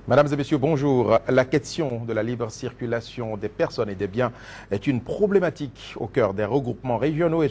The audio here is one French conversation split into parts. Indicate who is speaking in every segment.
Speaker 1: Mesdames et messieurs, bonjour. La question de la libre circulation des personnes et des biens est une problématique au cœur des regroupements régionaux et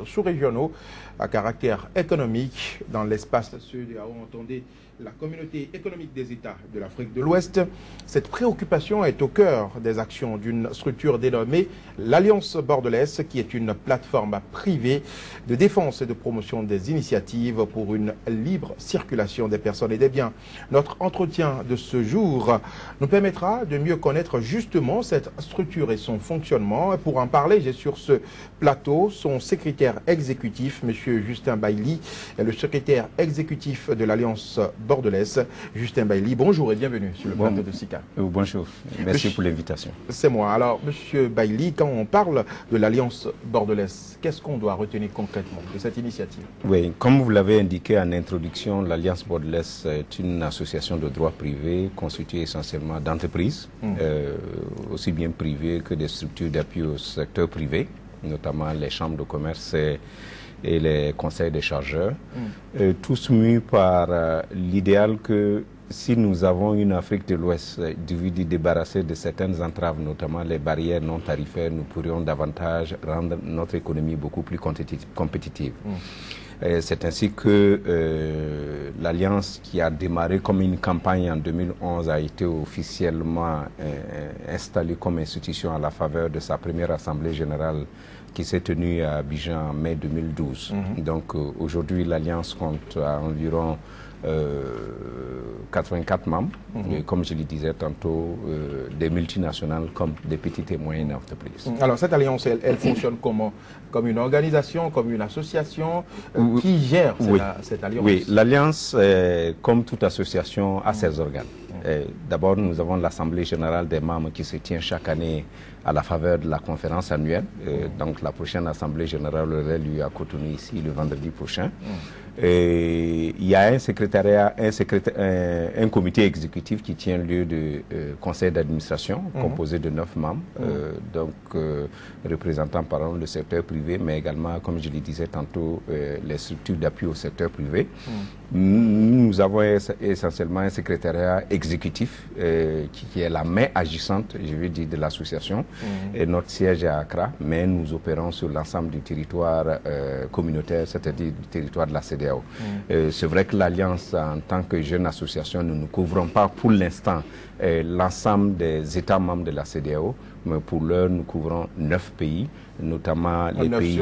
Speaker 1: sous-régionaux à caractère économique dans l'espace CEDEAO. Entendez la communauté économique des États de l'Afrique de l'Ouest. Cette préoccupation est au cœur des actions d'une structure dénommée l'Alliance bordelaise, qui est une plateforme privée de défense et de promotion des initiatives pour une libre circulation des personnes et des biens. Notre entretien de ce jour nous permettra de mieux connaître justement cette structure et son fonctionnement. Et pour en parler, j'ai sur ce plateau son secrétaire exécutif, M. Justin Bailly, et le secrétaire exécutif de l'Alliance bordelaise, Justin Bailly. Bonjour et bienvenue sur le plateau de SICA.
Speaker 2: Bonjour, merci pour l'invitation.
Speaker 1: C'est moi. Alors, M. Bailly, quand on parle de l'Alliance bordelaise, qu'est-ce qu'on doit retenir concrètement de cette initiative?
Speaker 2: Oui, comme vous l'avez indiqué en introduction, l'Alliance bordelaise est une association de droit privé constituée essentiellement d'entreprises, aussi bien privées que des structures d'appui au secteur privé, notamment les chambres de commerce et les conseils des chargeurs, tous mus par l'idéal que si nous avons une Afrique de l'Ouest débarrassée de certaines entraves, notamment les barrières non tarifaires, nous pourrions davantage rendre notre économie beaucoup plus compétitive. C'est ainsi que l'Alliance, qui a démarré comme une campagne en 2011, a été officiellement installée comme institution à la faveur de sa première Assemblée générale qui s'est tenue à Abidjan en mai 2012. Donc aujourd'hui, l'Alliance compte environ 84 membres, et comme je le disais tantôt, des multinationales comme des petites et moyennes entreprises.
Speaker 1: Alors cette alliance, elle fonctionne comment? Comme une organisation, comme une association? Qui gère cette alliance?
Speaker 2: Oui, l'alliance, comme toute association, a ses organes. D'abord, nous avons l'Assemblée générale des membres qui se tient chaque année à la faveur de la conférence annuelle. Donc la prochaine Assemblée générale aura lieu à Cotonou ici le vendredi prochain. Et il y a un secrétariat, un comité exécutif qui tient lieu de conseil d'administration composé de 9 membres, représentant par exemple le secteur privé, mais également, comme je le disais tantôt, les structures d'appui au secteur privé. Nous avons essentiellement un secrétariat exécutif qui est la main agissante, je veux dire, de l'association. Et notre siège est à Accra, mais nous opérons sur l'ensemble du territoire communautaire, c'est-à-dire du territoire de la CEDEAO. C'est vrai que l'Alliance, en tant que jeune association, nous ne couvrons pas pour l'instant l'ensemble des États membres de la CEDEAO, mais pour l'heure, nous couvrons 9 pays, notamment les pays,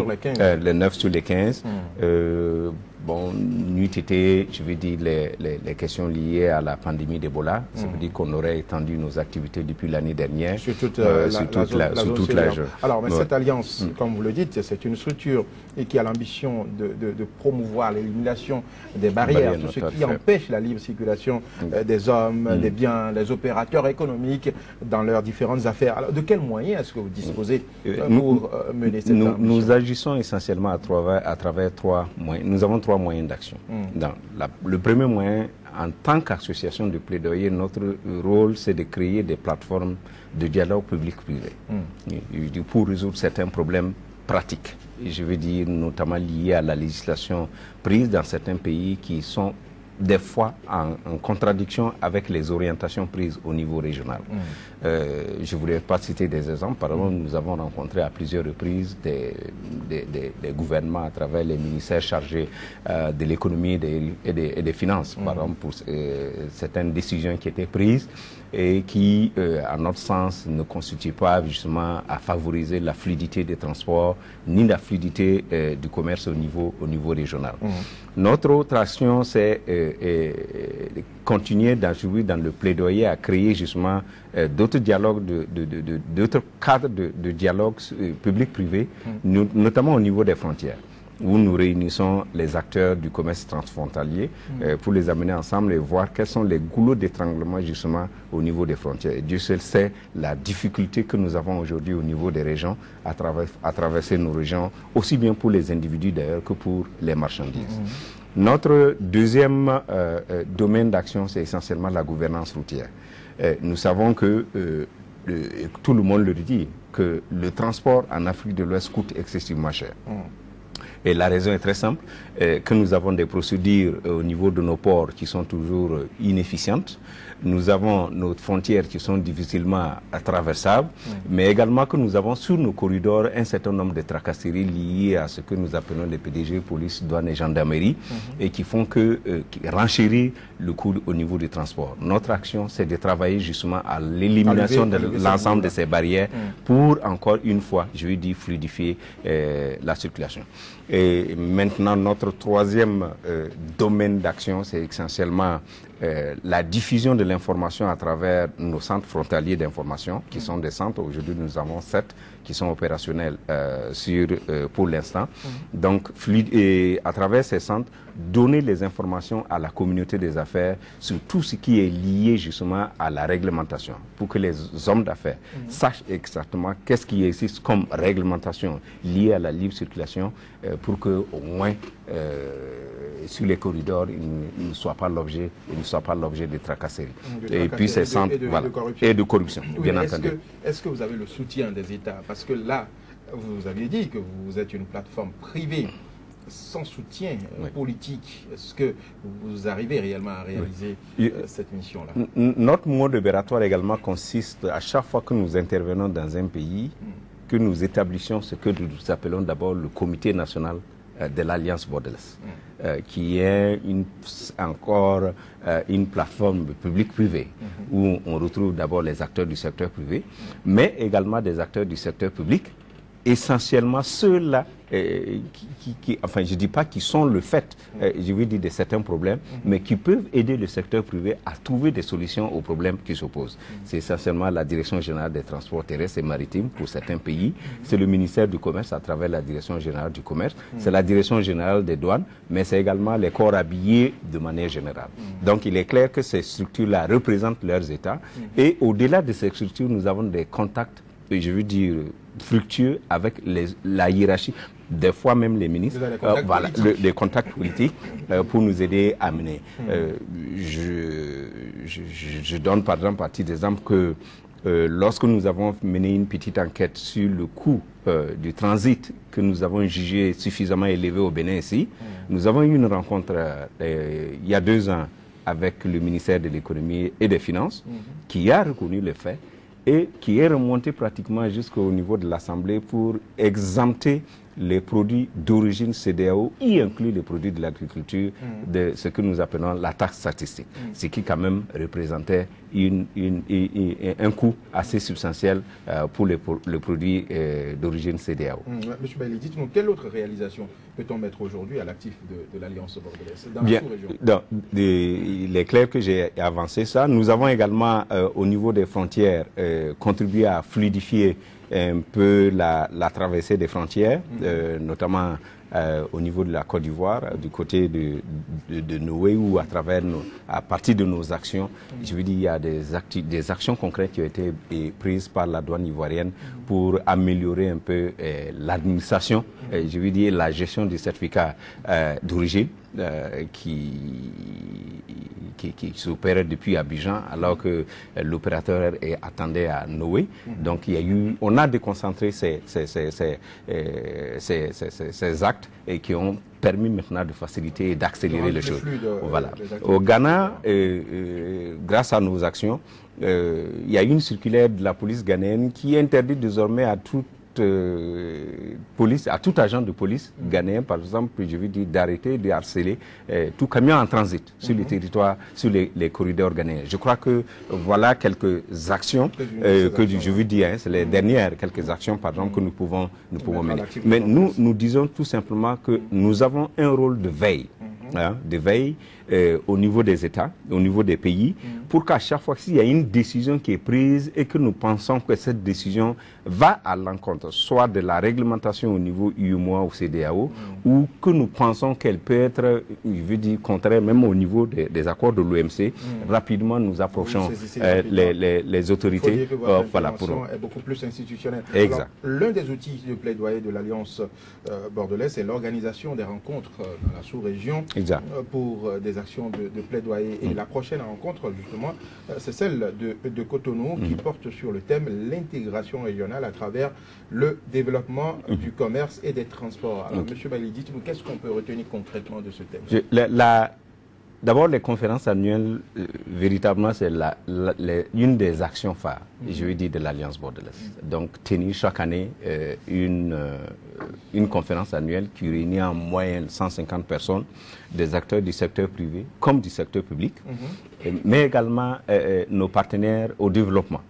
Speaker 2: les 9 sur les 15. Bon, n'eût été, je veux dire, les questions liées à la pandémie d'Ebola. Ça veut dire qu'on aurait étendu nos activités depuis l'année dernière
Speaker 1: sur toute la zone. Alors, mais cette alliance, comme vous le dites, c'est une structure qui a l'ambition de promouvoir l'élimination des barrières, tout ce qui empêche la libre circulation des hommes, des biens, des opérateurs économiques dans leurs différentes affaires. Alors, de quels moyens est-ce que vous disposez pour mener cette ambition?
Speaker 2: Nous agissons essentiellement à travers 3 moyens. Nous avons 3 moyens d'action. Le premier moyen, en tant qu'association de plaidoyer, notre rôle, c'est de créer des plateformes de dialogue public-privé pour résoudre certains problèmes pratiques. Je veux dire notamment liés à la législation prise dans certains pays qui sont des fois en contradiction avec les orientations prises au niveau régional. Je ne voulais pas citer des exemples. Par exemple, nous avons rencontré à plusieurs reprises des gouvernements à travers les ministères chargés de l'économie et des finances, par exemple, pour certaines décisions qui étaient prises et qui, à notre sens, ne constituent pas justement à favoriser la fluidité des transports ni la fluidité du commerce au niveau régional. Notre autre action, c'est continuer d'injouer dans le plaidoyer à créer justement d'autres dialogues, d'autres cadres de dialogue public-privé, notamment au niveau des frontières, où nous réunissons les acteurs du commerce transfrontalier pour les amener ensemble et voir quels sont les goulots d'étranglement justement au niveau des frontières. Et Dieu seul sait la difficulté que nous avons aujourd'hui au niveau des régions à traverser nos régions, aussi bien pour les individus d'ailleurs que pour les marchandises. Notre deuxième domaine d'action, c'est essentiellement la gouvernance routière. Nous savons que, tout le monde le dit, que le transport en Afrique de l'Ouest coûte excessivement cher. Et la raison est très simple, que nous avons des procédures au niveau de nos ports qui sont toujours inefficientes. Nous avons nos frontières qui sont difficilement traversables, mais également que nous avons sur nos corridors un certain nombre de tracasseries liées à ce que nous appelons les PDG, police, douane et gendarmerie, et qui font qui renchérit le coût au niveau du transport. Notre action, c'est de travailler justement à l'élimination de l'ensemble de ces barrières pour, encore une fois, je vais dire, fluidifier la circulation. Et maintenant, notre troisième domaine d'action, c'est essentiellement la diffusion de l'information à travers nos centres frontaliers d'information, qui sont des centres, aujourd'hui nous avons 7 qui sont opérationnels pour l'instant. Donc, à travers ces centres, donner les informations à la communauté des affaires sur tout ce qui est lié justement à la réglementation, pour que les hommes d'affaires sachent exactement qu'est-ce qui existe comme réglementation liée à la libre circulation, pour que au moins sur les corridors, ils ne soient pas l'objet de tracasseries. Et puis ces centres et de corruption, bien entendu.
Speaker 1: Est-ce que vous avez le soutien des États? Parce que là, vous aviez dit que vous êtes une plateforme privée sans soutien politique. Est-ce que vous arrivez réellement à réaliser cette mission-là?
Speaker 2: Notre mode opératoire également consiste, à chaque fois que nous intervenons dans un pays, que nous établissions ce que nous appelons d'abord le comité national de l'Alliance Bordelaise, qui est encore une plateforme publique-privée, où on retrouve d'abord les acteurs du secteur privé, mais également des acteurs du secteur public, essentiellement ceux-là enfin je ne dis pas qui sont le fait, je veux dire, de certains problèmes, mais qui peuvent aider le secteur privé à trouver des solutions aux problèmes qui s'opposent. C'est essentiellement la Direction générale des transports terrestres et maritimes pour certains pays, c'est le ministère du Commerce à travers la Direction générale du Commerce, c'est la Direction générale des douanes, mais c'est également les corps habillés de manière générale. Donc il est clair que ces structures-là représentent leurs États, et au-delà de ces structures, nous avons des contacts, je veux dire, fructueux avec la hiérarchie, des fois même les ministres, des contacts politiques pour nous aider à mener. Je donne par exemple à titre d'exemple que lorsque nous avons mené une petite enquête sur le coût du transit que nous avons jugé suffisamment élevé au Bénin ici, nous avons eu une rencontre il y a 2 ans avec le ministère de l'économie et des finances qui a reconnu les faits et qui est remonté pratiquement jusqu'au niveau de l'Assemblée pour exempter les produits d'origine CEDEAO, y inclut les produits de l'agriculture, de ce que nous appelons la taxe statistique, ce qui quand même représentait un coût assez substantiel pour le produit d'origine CEDEAO.
Speaker 1: Monsieur Bailey, dites-nous, quelle autre réalisation peut-on mettre aujourd'hui à l'actif de l'Alliance bordelaise dans la sous-région?
Speaker 2: Il est clair que j'ai avancé ça. Nous avons également, au niveau des frontières, contribué à fluidifier un peu la traversée des frontières, notamment au niveau de la Côte d'Ivoire, du côté de Noé, où à partir de nos actions, je veux dire, il y a des actions concrètes qui ont été prises par la douane ivoirienne pour améliorer un peu l'administration, je veux dire, la gestion du certificat d'origine qui s'opérait depuis Abidjan, alors que l'opérateur attendait à Noé. Donc on a déconcentré ces actes et qui ont permis maintenant de faciliter et d'accélérer les choses. Voilà. Au Ghana, grâce à nos actions, il y a une circulaire de la police ghanéenne qui interdit désormais à tout agent de police ghanéen, par exemple, je veux dire, d'arrêter, de harceler tout camion en transit sur les territoires, sur les corridors ghanéens. Je crois que voilà quelques actions que je veux dire, c'est les dernières quelques actions, par exemple, que nous pouvons mener. Mais nous disons tout simplement que nous avons un rôle de veille. Au niveau des États, au niveau des pays, pour qu'à chaque fois qu'il y a une décision qui est prise et que nous pensons que cette décision va à l'encontre soit de la réglementation au niveau UEMOA ou CEDEAO, ou que nous pensons qu'elle peut être, je veux dire, contraire même au niveau des accords de l'OMC, rapidement nous approchons les autorités.
Speaker 1: Voilà, est beaucoup plus institutionnelle.
Speaker 2: Exact.
Speaker 1: L'un des outils de plaidoyer de l'Alliance bordelaise, c'est l'organisation des rencontres dans la sous-région pour des actions de plaidoyer. Et la prochaine rencontre, justement, justement, c'est celle de Cotonou qui porte sur le thème l'intégration régionale à travers le développement du commerce et des transports. Alors, M. Bali, dites-nous, qu'est-ce qu'on peut retenir concrètement de ce thème?
Speaker 2: D'abord, les conférences annuelles, véritablement, c'est une des actions phares, je veux dire, de l'Alliance Bordelaise. Donc, tenir chaque année une conférence annuelle qui réunit en moyenne 150 personnes, des acteurs du secteur privé comme du secteur public, mais également nos partenaires au développement,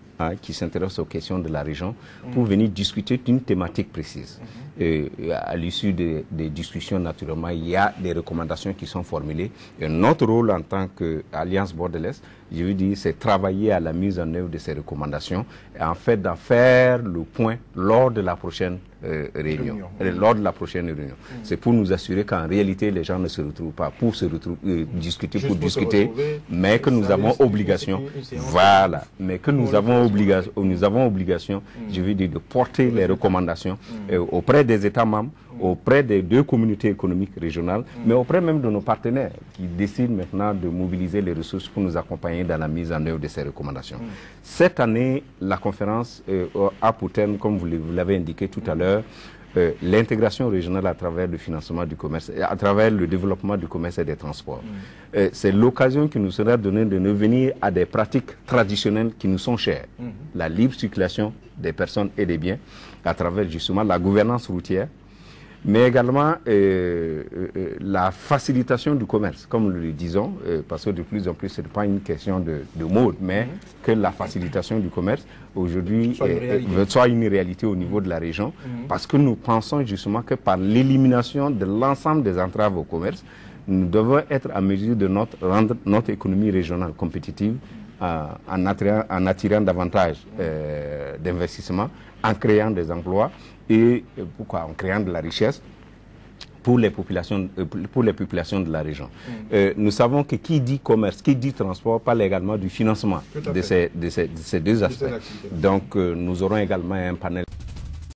Speaker 2: qui s'intéressent aux questions de la région, pour venir discuter d'une thématique précise. Et à l'issue des discussions, naturellement, il y a des recommandations qui sont formulées. Et notre rôle en tant qu'Alliance Bordelaise, je veux dire, c'est travailler à la mise en œuvre de ces recommandations et en fait d'en faire le point lors de la prochaine réunion. Lors de la prochaine réunion. C'est pour nous assurer qu'en réalité, les gens ne se retrouvent pas pour se retrouver, discuter pour discuter, mais que nous avons obligation, voilà, mais que nous avons obligation, je veux dire, de porter les recommandations auprès des États membres, auprès des deux communautés économiques régionales, mais auprès même de nos partenaires qui décident maintenant de mobiliser les ressources pour nous accompagner dans la mise en œuvre de ces recommandations. Cette année, la conférence a pour thème, comme vous l'avez indiqué tout à l'heure, l'intégration régionale à travers le financement du commerce, à travers le développement du commerce et des transports. C'est l'occasion qui nous sera donnée de revenir à des pratiques traditionnelles qui nous sont chères. La libre circulation des personnes et des biens à travers justement la gouvernance routière, mais également la facilitation du commerce, comme nous le disons, parce que de plus en plus, ce n'est pas une question de mode, mais que la facilitation du commerce, aujourd'hui, soit une réalité au niveau de la région, parce que nous pensons justement que par l'élimination de l'ensemble des entraves au commerce, nous devons être en mesure de rendre notre économie régionale compétitive en attirant davantage d'investissements, en créant des emplois et en créant de la richesse pour les populations de la région. Nous savons que qui dit commerce, qui dit transport, parle également du financement de ces deux aspects. Donc nous aurons également un panel